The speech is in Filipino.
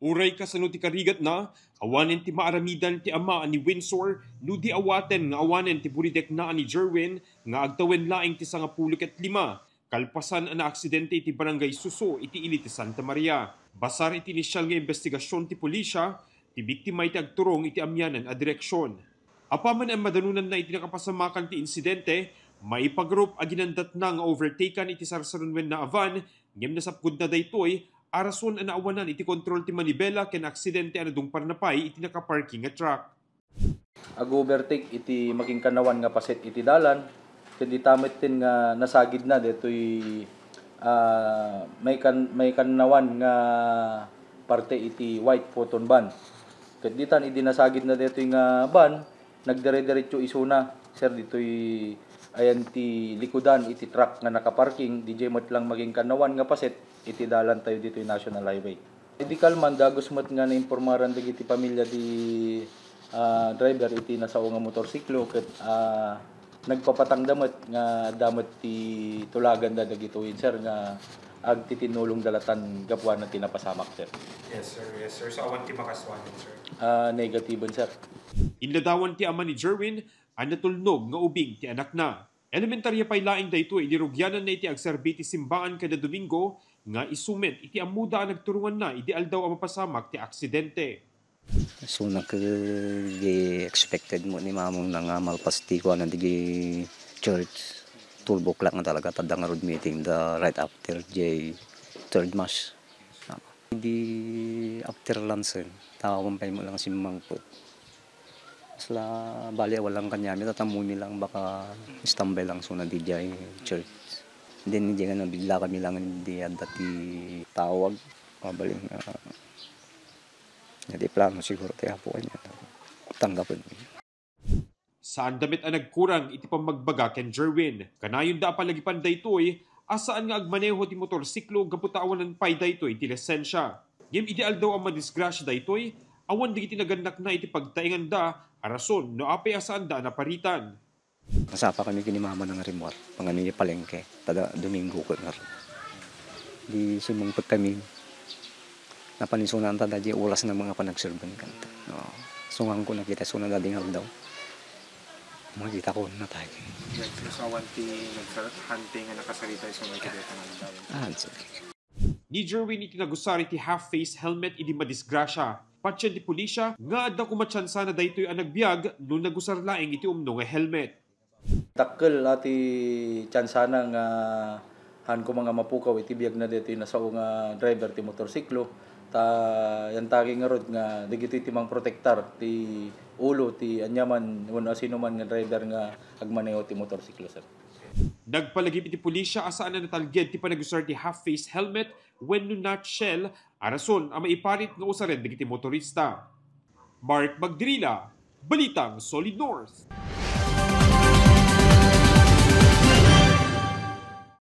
Uray ka sa ti karigat na, awanen ti maaramidan ti ama ni Windsor, no di awaten nga awanen ti buridek na ni Jerwin, nga agtawen laing ti 15, kalpasan na aksidente iti barangay Suso iti ili ti Santa Maria. Basar iti inisyal nga investigasyon ti pulisya, ti biktima iti agturong iti amyanan a direksyon. Apaman ang madanunan na iti nakapasamakan ti insidente, maipagrup aginandat na nga overtaken iti sarsarunwen na avan, ngem nasapgud na daytoy, arason ang naawanan iti kontrol ti manibela ken aksidente anadong parnapay iti nakaparking nga truck. Ag-overtake iti maging kanawan nga paset iti dalan, ken tamit tin nga nasagid na detoy may kanawan nga parte iti white photon van. Ket ditan idi nasagid na detoy nga van, nagdire-diretso isuna sir ditoy ayan ti likudan iti truck nga nakaparking DJ mat lang maging kanawan nga paset iti dalan tayo dito yung National Highway. Iti kalman dagos mat nga naimpormaran dagiti pamilya di driver iti nasao nga motorsiklo ket nagpapatang damet nga damet ti tulagan da dagitoy sir nga agtitinulong dalatan gapwan na tinapasamak sir. Yes sir. So awan ti makaswan sir. Negatiban sir. Inladawan ti ama ni Jerwin ang natulnog nga ubing ti anak na. Elementarya pay laing daytoy inirugyanan na iti agserbi ti simbaan kada Domingo nga isumen iti amuda ang nagturungan na iti aldaw ang mapasamak ti aksidente. So expected mo ni mamong nga malpasti ko na di church 12 o'clock na talaga tadang road meeting the right after third mass. Di after lunch tawag mo lang si Mangpo. Sila bali walang kanyami tatamuni lang baka istambay lang so na DJ church. Then hindi nga nabigla kami lang hindi dati tawag mabaling hindi plano siguro tayo po kanya tanggapin. Saan damit ang nagkurang iti pamagbaga ken Jerwin. Kanayon da palagi panday toy asaan nga agmaneho ti motorsiklo gaputawan ng pay daytoy ti lisensya. Ngem ideal daw ang madisgrasya daytoy awan digiti naganak na iti pagtaingan da arason no apay asaan da naparitan. Nasapa kami kini mama ng remote pangani palengke tada Domingo ko nga. Di sumangpot kami napanisunan ta dadya ulas ng mga panagserban kanta. Sungang ko nakita suna dading daw. Makita ko na tayo. So awan ti hunting nga nakasalita sa mga kadeta nga daw. Ni Jerwin iti nagusari ti half-face helmet idi madisgrasya. Patsyan ti pulisya nga adda kumatsansa na daytoy ang nagbiag no nagusar laing iti umno nga helmet. Takkel ati tsansana nga han ko mga mapukaw iti biag na dito yung nasao nga driver ti motorsiklo ta yan tagi nga rod nga digito iti mang protektar ti ulo ti anyaman wano asino man nga driver nga agmaneho ti motorsiklo sir. Nagpalagip iti pulisya asaan na natalged ti panagusar ti half-face helmet when no nutshell arason ang maiparit nga usared digiti motorista. Mark Magdrila, Balitang Solid North.